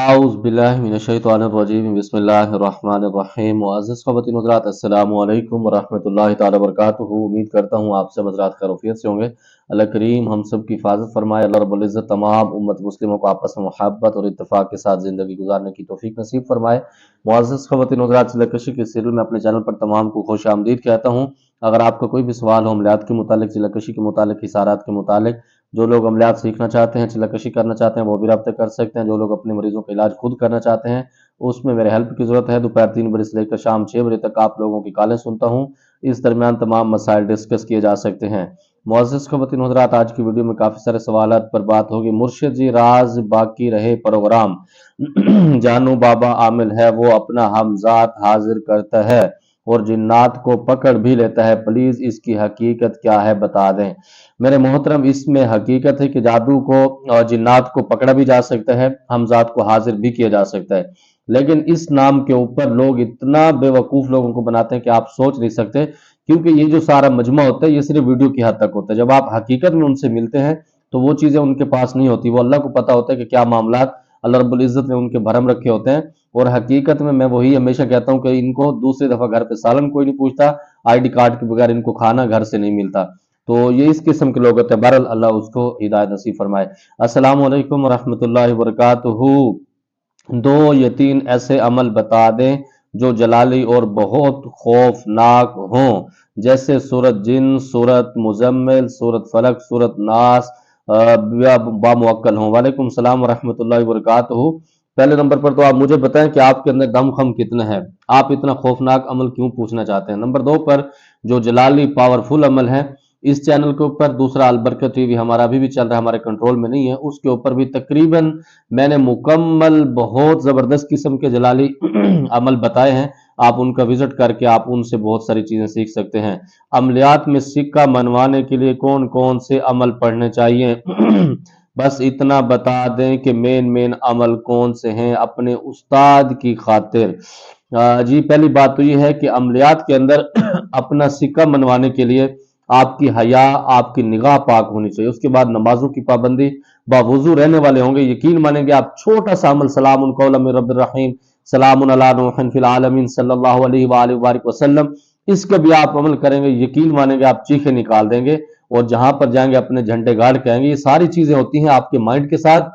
आऊज़ बिल्लाहि मिनश्शैतानिर्रजीम बिस्मिल्लाहिर्रहमानिर्रहीम। मुअज़्ज़िज़ ख़वातीन हज़रात, अस्सलामु अलैकुम वरहमतुल्लाहि तआला वबरकातुहू। उम्मीद करता हूँ आप सब हज़रात खैरियत से होंगे। अल्लाह करीम हम सब की हिफाजत फरमाए। अल्लाह रब्बुल इज़्ज़त तमाम उम्मत मुस्लिमों को आपस में मोहब्बत और इत्तेफाक के साथ ज़िंदगी गुजारने की तौफीक नसीब फरमाए। मुअज़्ज़िज़ ख़वातीन हज़रात, चिल्लाकशी के सीरियल में अपने चैनल पर तमाम को खुश आमदीद कहता हूँ। अगर आपका कोई भी सवाल हो अमलियात के मुतालिक, चिल्लाकशी के मुतालिक, इशारात के मुतालिक, जो लोग अमलियात सीखना चाहते हैं, चिल्लाकशी करना चाहते हैं, वो भी रब्ता कर सकते हैं। जो लोग अपने मरीजों का इलाज खुद करना चाहते हैं, उसमें मेरे हेल्प की ज़रूरत है। दोपहर 3 बजे से लेकर शाम 6 बजे तक आप लोगों की कॉलें सुनता हूँ। इस दरमियान तमाम मसाइल डिस्कस किए जा सकते हैं। मुअज़्ज़िज़ ख़वातीन हज़रात, आज की वीडियो में काफ़ी सारे सवालात पर बात होगी। मुर्शिद जी राज बाकी रहे प्रोग्राम जानू बाबा आमिल है, वो अपना हमजात हाजिर करता है और जिन्नात को पकड़ भी लेता है। प्लीज इसकी हकीकत क्या है बता दें। मेरे मोहतरम, इसमें हकीकत है कि जादू को और जिन्नात को पकड़ा भी जा सकता है, हमजात को हाजिर भी किया जा सकता है। लेकिन इस नाम के ऊपर लोग इतना बेवकूफ लोगों को बनाते हैं कि आप सोच नहीं सकते। क्योंकि ये जो सारा मजमा होता है, ये सिर्फ वीडियो की हद तक होता है। जब आप हकीकत में उनसे मिलते हैं तो वो चीजें उनके पास नहीं होती। वो अल्लाह को पता होता है कि क्या मामलात अल्लाह रब्बुल इज्जत ने उनके भरम रखे होते हैं। और हकीकत में मैं वही हमेशा कहता हूं कि इनको दूसरी दफा घर पे सालन कोई नहीं पूछता, आईडी कार्ड के बगैर इनको खाना घर से नहीं मिलता। तो ये इस किस्म के लोग होते हैं। बहरहाल अल्लाह उसको हिदायत नसीब फरमाए। अस्सलाम वालेकुम रहमतुल्लाहि व बरकातुहू। दो या तीन ऐसे अमल बता दें जो जलाली और बहुत खौफनाक हों, जैसे सूरत जिन, सूरत मुजम्मिल, सूरत फलक, सूरत नास बामुअक्कल हों। वालेकुम सलाम रहमतुल्लाहि व बरकातुहू। पहले नंबर पर तो आप मुझे बताएं कि आपके अंदर दम खम कितना है, आप इतना खौफनाक अमल क्यों पूछना चाहते हैं। नंबर 2 पर जो जलाली पावरफुल अमल है, इस चैनल के ऊपर दूसरा अलबरकत टीवी हमारा अभी भी चल रहा है, हमारे कंट्रोल में नहीं है, उसके ऊपर भी तकरीबन मैंने मुकम्मल बहुत जबरदस्त किस्म के जलाली अमल बताए हैं। आप उनका विजिट करके आप उनसे बहुत सारी चीजें सीख सकते हैं। अमलियात में सिक्का मनवाने के लिए कौन कौन से अमल पढ़ने चाहिए बस इतना बता दें कि मेन अमल कौन से हैं अपने उस्ताद की खातिर। जी, पहली बात तो यह है कि अमलियात के अंदर अपना सिक्का मनवाने के लिए आपकी हया, आपकी निगाह पाक होनी चाहिए। उसके बाद नमाजों की पाबंदी, बावुजू रहने वाले होंगे। यकीन मानेंगे आप, छोटा सा अमल सलामुन कौलन मिर रब्बिर रहीम, सलामुन अला नूहिन फिल आलमीन सल्लल्लाहु अलैहि व आलिहि वसल्लम, इसका भी आप अमल करेंगे, यकीन मानेंगे आप चीखें निकाल देंगे और जहां पर जाएंगे अपने झंडे गाड़ के आएंगे। ये सारी चीजें होती हैं आपके माइंड के साथ।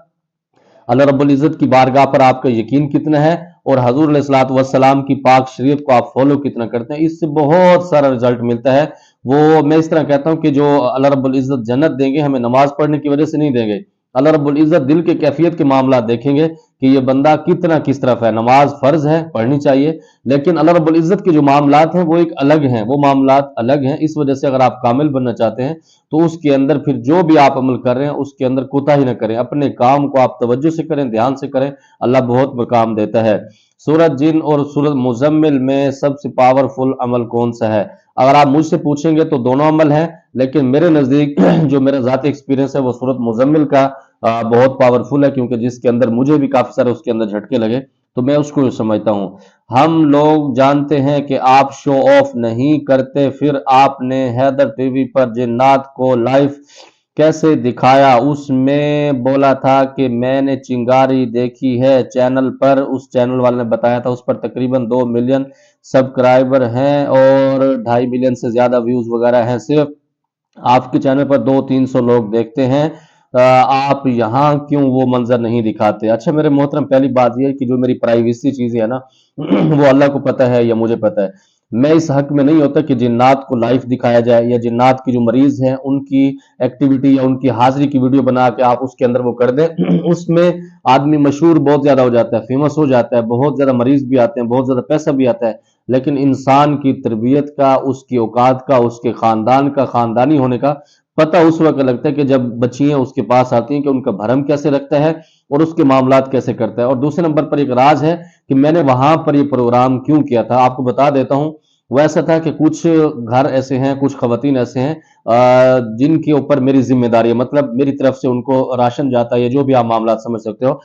अल्लाह रब्बुल इज्जत की बारगाह पर आपका यकीन कितना है और हजूर अलैहिस्सलातु वस्सलाम की पाक शरीयत को आप फॉलो कितना करते हैं, इससे बहुत सारा रिजल्ट मिलता है। वो मैं इस तरह कहता हूं कि जो अल्लाह रब्बुल इज्जत जन्नत देंगे, हमें नमाज पढ़ने की वजह से नहीं देंगे। अल्लाह रब्बुल इज्जत दिल के कैफियत के मामला देखेंगे कि ये बंदा कितना किस तरफ है। नमाज फर्ज है, पढ़नी चाहिए, लेकिन अल्लाह रब्बुल इज्जत के जो मामलात हैं वो एक अलग हैं, वो मामलात अलग हैं। इस वजह से अगर आप कामिल बनना चाहते हैं तो उसके अंदर फिर जो भी आप अमल कर रहे हैं उसके अंदर कोताही न करें, अपने काम को आप तवज्जो से करें, ध्यान से करें, अल्लाह बहुत मकाम देता है। सूरत जिन और सूरत मुजम्मिल में सबसे पावरफुल अमल कौन सा है? अगर आप मुझसे पूछेंगे तो दोनों अमल हैं, लेकिन मेरे नजदीक जो मेरा जाती एक्सपीरियंस है वो सूरत मुजम्मिल का बहुत पावरफुल है, क्योंकि जिसके अंदर मुझे भी काफी सारे उसके अंदर झटके लगे, तो मैं उसको समझता हूं। हम लोग जानते हैं कि आप शो ऑफ नहीं करते, फिर आपने हैदर टीवी पर जिन्नात को लाइव कैसे दिखाया? उसमें बोला था कि मैंने चिंगारी देखी है चैनल पर, उस चैनल वाले ने बताया था, उस पर तकरीबन 2 मिलियन सब्सक्राइबर हैं और 2.5 मिलियन से ज्यादा व्यूज वगैरह हैं। सिर्फ आपके चैनल पर 200-300 लोग देखते हैं। आप यहाँ क्यों वो मंजर नहीं दिखाते? अच्छा मेरे मोहतरम, पहली बात यह है कि जो मेरी प्राइवेसी चीजें है ना वो अल्लाह को पता है या मुझे पता है। मैं इस हक में नहीं होता कि जिन्नात को लाइव दिखाया जाए या जिन्नात की जो मरीज हैं उनकी एक्टिविटी या उनकी हाजिरी की वीडियो बना के आप उसके अंदर वो कर दें उसमें आदमी मशहूर बहुत ज्यादा हो जाता है, फेमस हो जाता है, बहुत ज्यादा मरीज भी आते हैं, बहुत ज्यादा पैसा भी आता है। लेकिन इंसान की तरबियत का, उसकी औकात का, उसके खानदान का, खानदानी होने का पता उस वक्त लगता है कि जब बच्चियां उसके पास आती हैं कि उनका भरम कैसे रखता है और उसके मामलात कैसे करता है। और दूसरे नंबर पर एक राज है कि मैंने वहां पर ये प्रोग्राम क्यों किया था, आपको बता देता हूं। वो ऐसा था कि कुछ घर ऐसे हैं, कुछ खवातीन ऐसे हैं जिनके ऊपर मेरी जिम्मेदारी है, मतलब मेरी तरफ से उनको राशन जाता है या जो भी आप मामला समझ सकते हो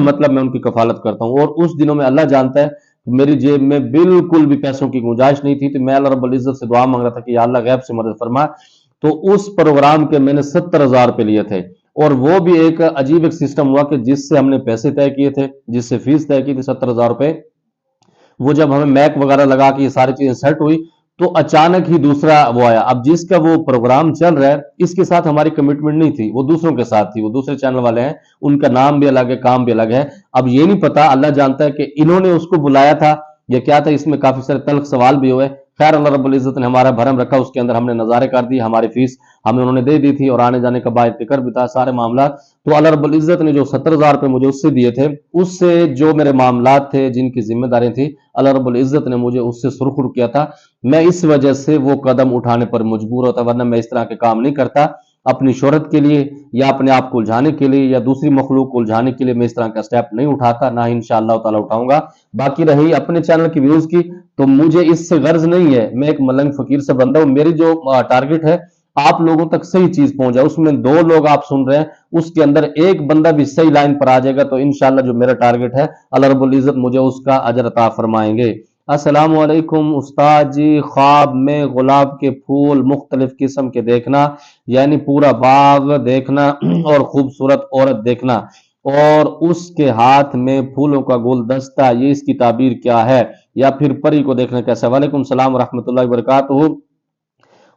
मतलब मैं उनकी कफालत करता हूं। और उस दिनों में अल्लाह जानता है मेरी जेब में बिल्कुल भी पैसों की गुंजाइश नहीं थी, तो मैं अल्लाह रब्बुल इज्जत से दुआ मांग रहा था कि या अल्लाह गैब से मदद फरमा। तो उस प्रोग्राम के मैंने 70,000 रुपए लिए थे और वो भी एक अजीब एक सिस्टम हुआ कि जिससे हमने पैसे तय किए थे, जिससे फीस तय की थी 70,000 रुपए, वो जब हमें मैक वगैरह लगा के ये सारी चीजें सेट हुई तो अचानक ही दूसरा वो आया। अब जिसका वो प्रोग्राम चल रहा है इसके साथ हमारी कमिटमेंट नहीं थी, वो दूसरों के साथ थी, वो दूसरे चैनल वाले हैं, उनका नाम भी अलग है, काम भी अलग है। अब ये नहीं पता, अल्लाह जानता है कि इन्होंने उसको बुलाया था या क्या था। इसमें काफी सारे तल्ख सवाल भी हुए। खैर अल्लाह रब्बुल इज्जत ने हमारा भरम रखा, उसके अंदर हमने नजारे कर दिए, हमारी फीस हमें उन्होंने दे दी थी और आने जाने का बाय फिक्र भी था सारे मामला। तो अल्लाह रब्बुल इज्जत ने जो 70,000 रुपए मुझे उससे दिए थे, उससे जो मेरे मामलात थे, जिनकी जिम्मेदारी थी, अल्लाह रब्बुल इज्जत ने मुझे उससे सुरखुर किया था। मैं इस वजह से वो कदम उठाने पर मजबूर होता, वरना मैं इस तरह के काम नहीं करता। अपनी शोहरत के लिए या अपने आप को उलझाने के लिए या दूसरी मखलूक को उलझाने के लिए मैं इस तरह का स्टेप नहीं उठाता, ना ही इंशाअल्लाह ताला उठाऊंगा। बाकी रही अपने चैनल की व्यूज की, तो मुझे इससे गर्ज नहीं है। मैं एक मलंग फकीर से बंदा हूं। मेरी जो टारगेट है आप लोगों तक सही चीज पहुंच जाए। उसमें 2 लोग आप सुन रहे हैं, उसके अंदर एक बंदा भी सही लाइन पर आ जाएगा तो इंशाल्लाह जो मेरा टारगेट है अल्लाह रब्बुल इज्जत मुझे उसका अजर अता फरमाएंगे। अस्सलाम वालेकुम उस्ताद जी, ख्वाब में गुलाब के फूल मुख्तलिफ किस्म के देखना, यानी पूरा बाग देखना और खूबसूरत औरत देखना और उसके हाथ में फूलों का गुलदस्ता, ये इसकी ताबीर क्या है? या फिर परी को देखना कैसा? वालेकुम सलाम रहमतुल्लाहि व बरकातहू।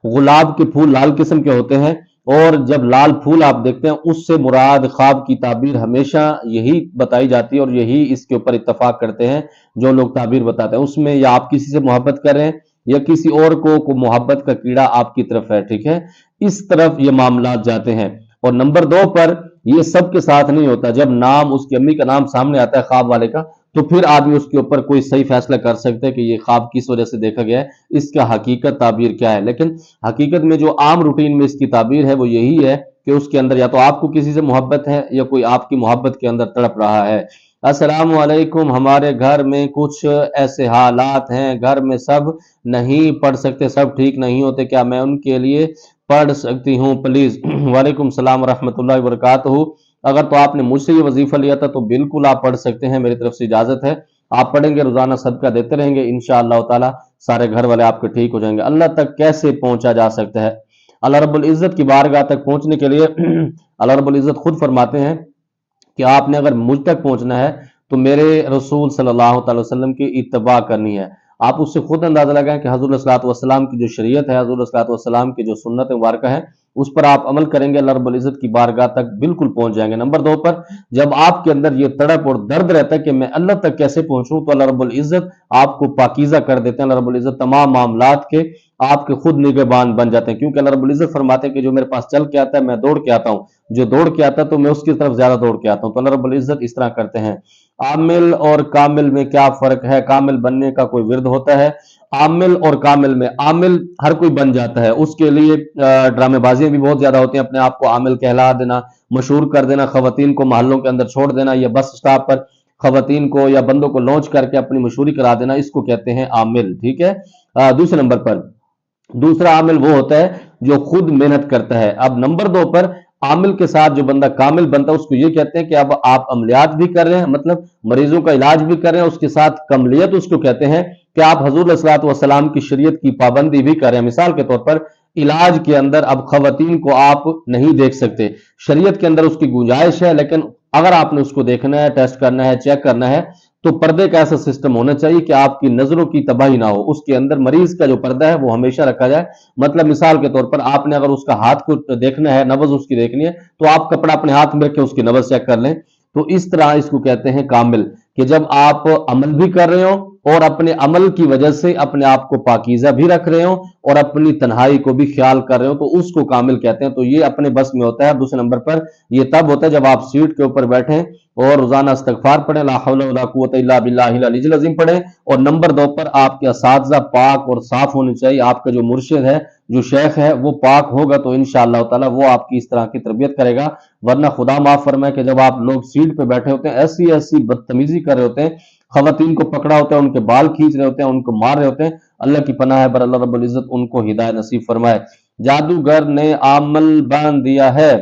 गुलाब के फूल लाल किस्म के होते हैं और जब लाल फूल आप देखते हैं उससे मुराद ख्वाब की ताबीर हमेशा यही बताई जाती है और यही इसके ऊपर इत्तफाक करते हैं जो लोग ताबीर बताते हैं। उसमें या आप किसी से मोहब्बत कर रहे हैं या किसी और को मोहब्बत का कीड़ा आपकी तरफ है, ठीक है, इस तरफ ये मामला जाते हैं। और नंबर 2 पर ये सब के साथ नहीं होता। जब नाम उसकी अम्मी का नाम सामने आता है ख्वाब वाले का, तो फिर आदमी उसके ऊपर कोई सही फैसला कर सकता है कि ये ख्वाब किस वजह से देखा गया है, इसका हकीकत ताबीर क्या है। लेकिन हकीकत में जो आम रूटीन में इसकी ताबीर है वो यही है कि उसके अंदर या तो आपको किसी से मोहब्बत है या कोई आपकी मोहब्बत के अंदर तड़प रहा है। अस्सलाम वालेकुम, हमारे घर में कुछ ऐसे हालात हैं, घर में सब नहीं पढ़ सकते, सब ठीक नहीं होते, क्या मैं उनके लिए पढ़ सकती हूँ प्लीज? वालेकुम सलाम रहमतुल्लाहि व बरकातहू। अगर तो आपने मुझसे ये वजीफा लिया था तो बिल्कुल आप पढ़ सकते हैं, मेरी तरफ से इजाजत है। आप पढ़ेंगे, रोजाना सदका देते रहेंगे, इंशाअल्लाह ताला सारे घर वाले आपके ठीक हो जाएंगे। अल्लाह तक कैसे पहुंचा जा सकता है? अल्लाह रब्बुल इज्जत की बारगाह तक पहुंचने के लिए अल्लाह रब्बुल इज्जत खुद फरमाते हैं कि आपने अगर मुझ तक पहुंचना है तो मेरे रसूल सल्लल्लाहु अलैहि वसल्लम की इत्तबा करनी है। आप उससे खुद अंदाजा लगाएं कि हजूर सल्लल्लाहु अलैहि वसल्लम की जो शरीयत है, हजूर सल्लल्लाहु अलैहि वसल्लम की जो सुन्नत मुबारक है, उस पर आप अमल करेंगे, अल्लाह रब्बुल इज्जत की बारगाह तक बिल्कुल पहुंच जाएंगे। नंबर 2 पर जब आपके अंदर ये तड़प और दर्द रहता है कि मैं अल्लाह तक कैसे पहुंचूं, तो अल्लाह रब्बुल इज्जत आपको पाकीज़ा कर देते हैं। अल्लाह रब्बुल इज्जत तमाम मामलात के आपके खुद निगहबान बन जाते हैं, क्योंकि अल्लाह रब्बुल इज्जत फरमाते हैं कि जो मेरे पास चल के आता है मैं दौड़ के आता हूं, जो दौड़ के आता है तो मैं उसकी तरफ ज्यादा दौड़ के आता हूं। तो अल्लाह रब्बुल इज्जत इस तरह करते हैं। आमिल और कामिल में क्या फर्क है? कामिल बनने का कोई विरद होता है? आमिल और कामिल में, आमिल हर कोई बन जाता है, उसके लिए ड्रामेबाजियां भी बहुत ज्यादा होती हैं, अपने आप को आमिल कहला देना, मशहूर कर देना, खवातीन को मोहल्लों के अंदर छोड़ देना या बस स्टॉप पर खवातीन को या बंदों को लॉन्च करके अपनी मशहूरी करा देना, इसको कहते हैं आमिल, ठीक है। दूसरे नंबर पर दूसरा आमिल वो होता है जो खुद मेहनत करता है। अब नंबर 2 पर आमिल के साथ जो बंदा कामिल बनता है उसको ये कहते हैं कि अब आप अमलियात भी कर रहे हैं, मतलब मरीजों का इलाज भी कर रहे हैं, उसके साथ कमलियत उसको कहते हैं कि आप हजूर सल्लल्लाहु अलैहि वसल्लम की शरीयत की पाबंदी भी कर रहे हैं। मिसाल के तौर पर इलाज के अंदर अब खवातीन को आप नहीं देख सकते, शरीयत के अंदर उसकी गुंजाइश है, लेकिन अगर आपने उसको देखना है, टेस्ट करना है, चेक करना है, तो पर्दे का ऐसा सिस्टम होना चाहिए कि आपकी नजरों की तबाही ना हो। उसके अंदर मरीज का जो पर्दा है वो हमेशा रखा जाए। मतलब मिसाल के तौर पर आपने अगर उसका हाथ को देखना है, नब्ज उसकी देखनी है, तो आप कपड़ा अपने हाथ में रख के उसकी नब्ज चेक कर लें। तो इस तरह इसको कहते हैं कामिल, कि जब आप अमल भी कर रहे हो और अपने अमल की वजह से अपने आप को पाकीज़ा भी रख रहे हो और अपनी तन्हाई को भी ख्याल कर रहे हो, तो उसको कामिल कहते हैं। तो ये अपने बस में होता है। दूसरे नंबर पर ये तब होता है जब आप सीट के ऊपर बैठे और रोजाना इस्तगफार पढ़ें, ला हौला वला कुव्वता इल्ला बिल्लाहिल अलीयुल अज़ीम पढ़ें। और नंबर 2 पर आपके असातिज़ा पाक और साफ होने चाहिए। आपका जो मुर्शिद है, जो शेख है, वो पाक होगा तो इंशाअल्लाह ताला वो आपकी इस तरह की तरबियत करेगा। वरना खुदा माफ फरमाए कि जब आप लोग सीट पे बैठे होते हैं, ऐसी ऐसी बदतमीजी कर रहे होते हैं, खवातीन को पकड़ा होता है, उनके बाल खींच रहे होते हैं, उनको मार रहे होते हैं, अल्लाह की पनाह है, पर अल्लाह रब्बुल इज्जत उनको हिदायत नसीब फरमाए। जादूगर ने आमल बांध दिया है,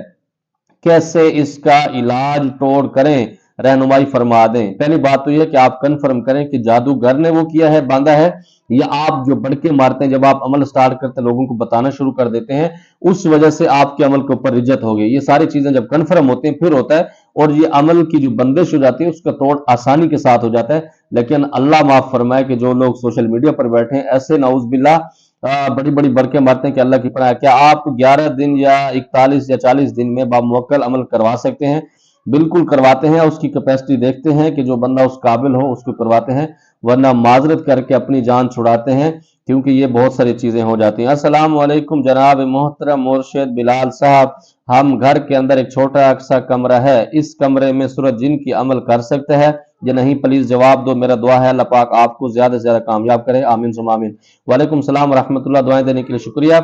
कैसे इसका इलाज तोड़ करें, रहनुमाई फरमा दें। पहली बात तो यह कि आप कंफर्म करें कि जादूगर ने वो किया है, बांधा है, یا آپ جو بڑکے مارتے ہیں جب آپ عمل سٹارٹ کرتے ہیں لوگوں کو بتانا شروع کر دیتے ہیں، اس وجہ سے آپ کے عمل کے اوپر رجت ہو گئی۔ یہ ساری چیزیں جب کنفرم ہوتے ہیں پھر ہوتا ہے، اور یہ عمل کی جو بندش ہو جاتی ہے اس کا توڑ آسانی کے ساتھ ہو جاتا ہے۔ لیکن اللہ معاف فرمائے کہ جو لوگ سوشل میڈیا پر بیٹھے ہیں ایسے نعوذ باللہ بڑی بڑی برکیں مارتے ہیں کہ اللہ کی پناہ۔ کیا آپ 11 دن یا 41 یا 40 دن میں باموکل عمل کروا سکتے ہیں؟ بالکل کرواتے ہیں، اس کی کیپیسٹی دیکھتے ہیں کہ جو بندہ اس قابل ہو اس کو کرواتے ہیں، ورنہ معذرت کر کے اپنی جان چھڑاتے ہیں، کیونکہ یہ بہت ساری چیزیں ہو جاتی ہیں۔ السلام علیکم جناب محترم مرشد بلال صاحب، ہم گھر کے اندر ایک چھوٹا سا کمرہ ہے، اس کمرے میں سورج جن کی عمل کر سکتے ہیں یا نہیں؟ پلیز جواب دو، میرا دعا ہے اللہ پاک آپ کو زیادہ سے زیادہ کامیاب کرے، آمین ثم آمین۔ وعلیکم السلام ورحمۃ اللہ، دعائیں دینے کے لیے شکریہ۔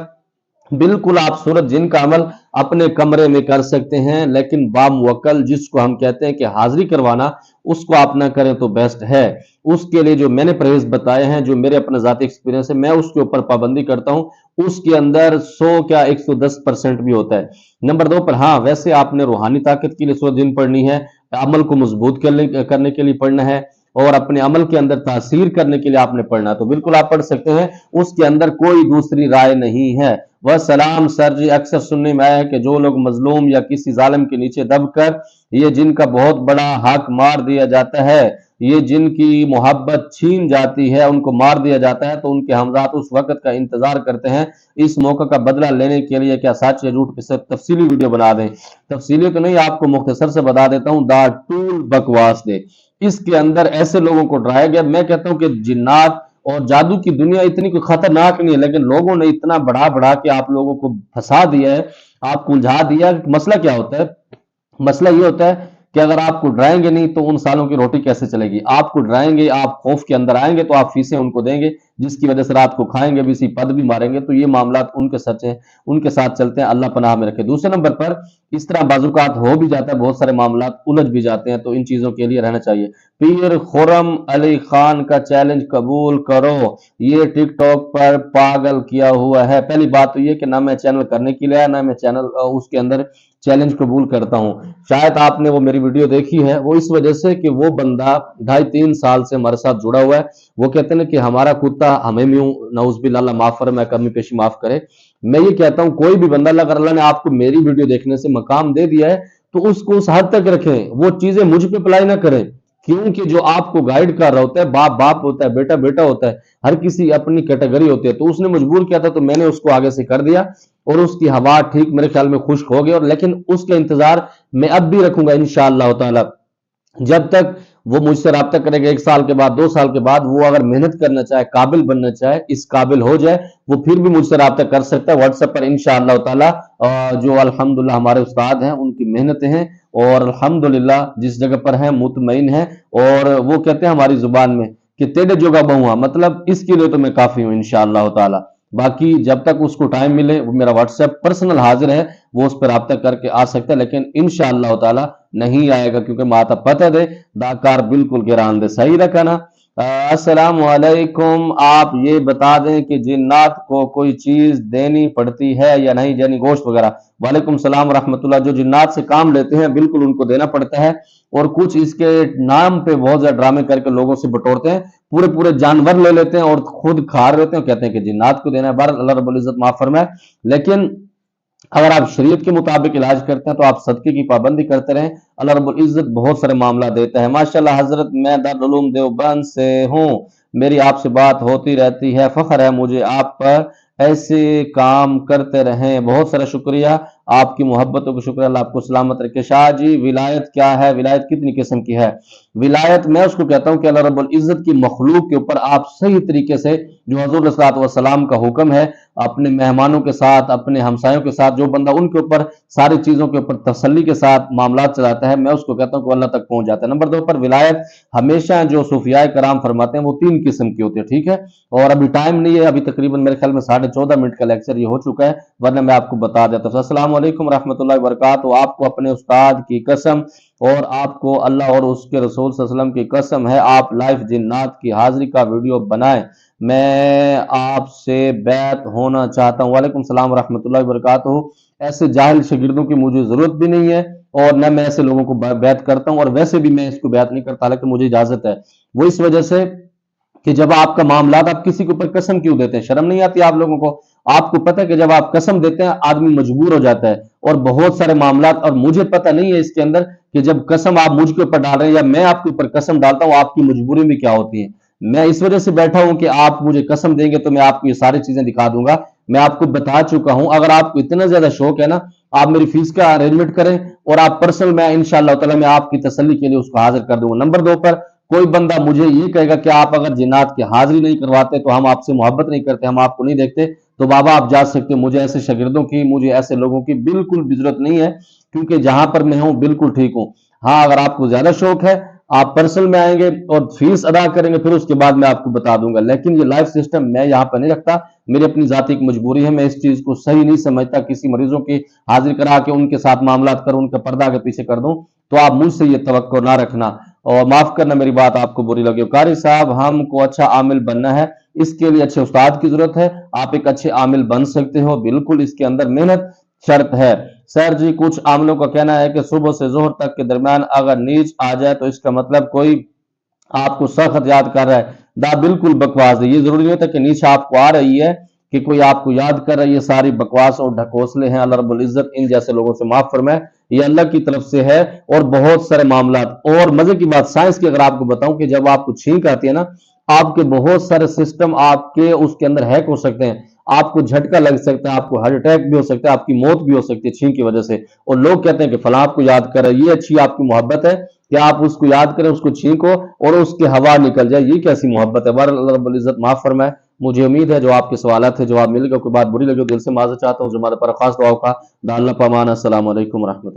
بالکل آپ سورج جن کا عمل اپنے کمرے میں کر سکتے ہیں، لیکن باموکل جس کو ہم کہتے ہیں کہ حاضری کروانا، اس کو آپ نہ کریں تو بیسٹ ہے۔ اس کے لیے جو میں نے پرہیز بتائے ہیں، جو میرے اپنے ذاتی ایکسپیرینس ہے، میں اس کے اوپر پابندی کرتا ہوں، اس کے اندر 100 کیا 110% بھی ہوتا ہے۔ نمبر 2 پر ہاں ویسے آپ نے روحانی طاقت کے لیے سورج جن پڑھنی ہے، عمل کو مضبوط کرنے کے لیے پڑھنا ہے، اور اپنے عمل کے اندر تاثیر کرنے کے لیے آپ نے پڑھنا ہے، تو بالکل آپ پڑھ سکتے ہیں، اس کے اندر کوئی دوسری رائے نہیں ہے۔ وسلام سر جی، اکثر سننے میں آیا ہے کہ جو لوگ مظلوم یا کسی ظالم کے نیچے دب کر یہ جن کا بہت بڑا حق مار دیا جاتا ہے، یہ جن کی محبت چھین جاتی ہے، ان کو مار دیا جاتا ہے، تو ان کے ہمذات اس وقت کا انتظار کرتے ہیں اس موقع کا بدلہ لینے کے لیے کیا سچ یا جھوٹ پہ تفصیلی ویڈیو بنا دیں۔ تفصیلی تو نہیں، آپ کو مختصر سے بتا دیتا ہوں، دا ٹول بکواس دے۔ اس کے اندر ایسے لوگوں کو ڈرایا گیا، میں کہتا ہوں کہ جنات اور جادو کی دنیا اتنی کوئی خطرناک نہیں ہے، لیکن لوگوں نے اتنا بڑھا کے آپ لوگوں کو پھنسا دیا ہے، آپ کو الجھا دیا۔ مسئلہ کیا ہوتا ہے؟ مسئلہ یہ ہوتا ہے کہ اگر آپ کو ڈرائیں گے نہیں تو ان سالوں کی روٹی کیسے چلے گی؟ آپ کو ڈرائیں گے، آپ خوف کے اندر آئیں گے تو آپ فیسیں ان کو دیں گے، جس کی وجہ سے رات کو کھائیں گے بھی، اسی پد بھی ماریں گے، تو یہ معاملات ان کے سچ ہیں، ان کے ساتھ چلتے ہیں، اللہ پناہ میں رکھے۔ دوسرے نمبر پر اس طرح بعض اوقات ہو بھی جاتا ہے، بہت سارے معاملات الجھ بھی جاتے ہیں، تو ان چیزوں کے لیے رہنا چاہیے۔ پیر خرم علی خان کا چیلنج قبول کرو، یہ ٹک ٹاک پر پاگل کیا ہوا ہے۔ پہلی بات تو یہ کہ نہ میں چینل کرنے کے لیے آیا، نہ میں چینل اس کے اندر چیلنج قبول کرتا ہوں۔ شاید آپ نے وہ میری ویڈیو دیکھی ہے، وہ اس وجہ سے کہ وہ بندہ 2.5-3 سال سے ہمارے ساتھ جڑا ہوا ہے، وہ کہتے ہیں کہ ہمارا کتا ہمیں بھی نعوذ باللہ، اللہ معاف فرمائے، کمی پیشی معاف کرے۔ میں یہ کہتا ہوں کوئی بھی بندہ اگر اللہ نے آپ کو میری ویڈیو دیکھنے سے مقام دے دیا ہے تو اس کو اس حد تک رکھیں، وہ چیزیں مجھ پہ اپلائی نہ کریں، کیونکہ جو آپ کو گائیڈ کر رہا ہوتا ہے، باپ باپ ہوتا ہے، بیٹا بیٹا ہوتا ہے، ہر کسی اپنی کیٹیگری ہوتی ہے، تو اس نے مجبور کیا تھا تو میں نے اس کو آگے سے کر دیا، اور اس کی ہوا ٹھیک میرے خیال میں خشک ہو گئی، اور لیکن اس کا انتظار میں اب بھی رکھوں گا انشاءاللہ تعالی، جب تک وہ مجھ سے رابطہ کرے گا 1 سال کے بعد، 2 سال کے بعد، وہ اگر محنت کرنا چاہے، قابل بننا چاہے، اس قابل ہو جائے، وہ پھر بھی مجھ سے رابطہ کر سکتا ہے واٹس ایپ پر انشاءاللہ تعالی۔ جو الحمدللہ ہمارے استاد ہیں، ان کی محنتیں ہیں، اور الحمدللہ جس جگہ پر ہیں مطمئن ہیں، اور وہ کہتے ہیں ہماری زبان میں کہ تیرے جوگا بہوا، مطلب اس کے لیے تو میں کافی ہوں انشاءاللہ تعالی۔ باقی جب تک اس کو ٹائم ملے، وہ میرا واٹس ایپ پرسنل حاضر ہے، وہ اس پر رابطہ کر کے آ سکتا ہے، لیکن انشاءاللہ تعالی نہیں آئے گا، کیونکہ ماتا پتہ دے داکار بالکل گران دے، صحیح رکھا نا۔ السلام علیکم، آپ یہ بتا دیں کہ جنات کو کوئی چیز دینی پڑتی ہے یا نہیں، یعنی گوشت وغیرہ؟ وعلیکم السلام ورحمۃ اللہ۔ جو جنات سے کام لیتے ہیں بالکل ان کو دینا پڑتا ہے، اور کچھ اس کے نام پہ بہت زیادہ ڈرامے کر کے لوگوں سے بٹورتے ہیں، پورے جانور لے لیتے ہیں اور خود کھا لیتے ہیں، کہتے ہیں کہ جنات کو دینا ہے۔ بہرحال اللہ رب العزت معاف فرمائے، لیکن اگر آپ شریعت کے مطابق علاج کرتے ہیں تو آپ صدقے کی پابندی کرتے رہیں، اللہ رب العزت بہت سارے معاملہ دیتا ہے۔ ماشاءاللہ حضرت، میں دارالعلوم دیوبند سے ہوں، میری آپ سے بات ہوتی رہتی ہے، فخر ہے مجھے آپ پر، ایسے کام کرتے رہیں، بہت سارا شکریہ، آپ کی محبتوں کو شکریہ، اللہ آپ کو سلامت رکھے۔ شاہ جی، ولایت کیا ہے؟ ولایت کتنی قسم کی ہے؟ ولایت میں اس کو کہتا ہوں کہ اللہ رب العزت کی مخلوق کے اوپر آپ صحیح طریقے سے، جو حضور صلی اللہ علیہ وسلم کا حکم ہے، اپنے مہمانوں کے ساتھ، اپنے ہمسایوں کے ساتھ، جو بندہ ان کے اوپر ساری چیزوں کے اوپر تسلی کے ساتھ معاملات چلاتا ہے، میں اس کو کہتا ہوں کہ اللہ تک پہنچ جاتا ہے۔ نمبر 2 پر ولایت ہمیشہ جو صوفیاء کرام فرماتے ہیں وہ 3 قسم کی ہوتی ہے، ٹھیک ہے؟ اور ابھی ٹائم نہیں ہے، ابھی تقریباً میرے خیال میں 14.5 منٹ کا لیکچر یہ ہو چکا ہے، ورنہ میں آپ کو بتا دیتا ہوں۔ السلام علیکم ورحمۃ اللہ وبرکاتہ۔ آپ کو اپنے استاد کی قسم، اور آپ کو اللہ اور اس کے رسول صلی اللہ علیہ وسلم کی قسم ہے، آپ لائف جنات کی حاضری کا ویڈیو بنائیں، میں آپ سے بیعت ہونا چاہتا ہوں۔ وعلیکم السلام ورحمۃ اللہ وبرکاتہ۔ ایسے جاہل شاگردوں کی مجھے ضرورت بھی نہیں ہے، اور نہ میں ایسے لوگوں کو بیعت کرتا ہوں، اور ویسے بھی میں اس کو بیعت نہیں کرتا، حالانکہ مجھے اجازت ہے۔ وہ اس وجہ سے کہ जब आपका मामलात आप किसी के ऊपर कसम क्यों देते हैं? शर्म नहीं आती आप लोगों को? आपको पता है कि जब आप कसम देते हैं आदमी मजबूर हो जाता है, और बहुत सारे मामलात, और मुझे पता नहीं है इसके अंदर कि जब कसम आप मुझ के ऊपर डाल रहे हैं या मैं आपके ऊपर कसम डालता हूं, आपकी मजबूरी भी क्या होती है। मैं इस वजह से बैठा हूं कि आप मुझे कसम देंगे तो मैं आपको ये सारी चीजें दिखा दूंगा। मैं आपको बता चुका हूं, अगर आपको इतना ज्यादा शौक है ना, आप मेरी फीस का अरेंजमेंट करें और आप पर्सनल, मैं इंशाअल्लाह ताला मैं आपकी तसल्ली के लिए उसको हाजिर कर दूंगा। नंबर 2 पर कोई बंदा मुझे ये कहेगा कि आप अगर जिन्नात की हाजिरी नहीं करवाते तो हम आपसे मोहब्बत नहीं करते, हम आपको नहीं देखते, तो बाबा आप जा सकते हो। मुझे ऐसे शागिर्दों की, मुझे ऐसे लोगों की बिल्कुल भी जरूरत नहीं है, क्योंकि जहां पर मैं हूं बिल्कुल ठीक हूं। हाँ, अगर आपको ज्यादा शौक है, आप पर्सनल में आएंगे और फीस अदा करेंगे, फिर उसके बाद मैं आपको बता दूंगा। लेकिन ये लाइफ सिस्टम मैं यहाँ पर नहीं रखता, मेरी अपनी जाति की मजबूरी है। मैं इस चीज को सही नहीं समझता, किसी मरीजों की हाजिर करा के उनके साथ मामला करूं, उनका पर्दा के पीछे कर दूं। तो आप मुझसे ये तवक्को ना रखना, और माफ करना मेरी बात आपको बुरी लगे। कारी साहब, हमको अच्छा आमिल बनना है, इसके लिए अच्छे उस्ताद की जरूरत है। आप एक अच्छे आमिल बन सकते हो, बिल्कुल इसके अंदर मेहनत शर्त है। सर जी, कुछ आमलों का कहना है कि सुबह से जोहर तक के दरमियान अगर नीच आ जाए तो इसका मतलब कोई आपको सख्त याद कर रहा है। दा बिल्कुल बकवास है। ये जरूरी नहीं होता कि नीचे आपको आ रही है कि कोई आपको याद कर रहा है। ये सारी बकवास और ढकोसले हैं। अल्लाह रब्बुल इज्जत इन जैसे लोगों से माफ फरमाए। ये अल्लाह की तरफ से है। और बहुत सारे मामलात, और मजे की बात साइंस की अगर आपको बताऊं कि जब आपको छींक आती है ना, आपके बहुत सारे सिस्टम आपके उसके अंदर हैक हो सकते हैं। आपको झटका लग सकता है, आपको हार्ट अटैक भी हो सकता है, आपकी मौत भी हो सकती है छींक की वजह से। और लोग कहते हैं कि फलां आपको याद कर रहा है। ये अच्छी आपकी मोहब्बत है कि आप उसको याद करें, उसको छींको और उसकी हवा निकल जाए। ये कैसी मोहब्बत है। बहरहाल अल्लाह रब्बुल इज्जत माफ फरमाए। मुझे उम्मीद है जो आपके सवालत थे जवाब मिल गया। कोई बात बुरी लगी हो दिल से माजरत चाहता हूँ। जो हमारे पर खास दुआ का दाल्ला पमान। अस्सलाम वालेकुम रहमतुल्लाह।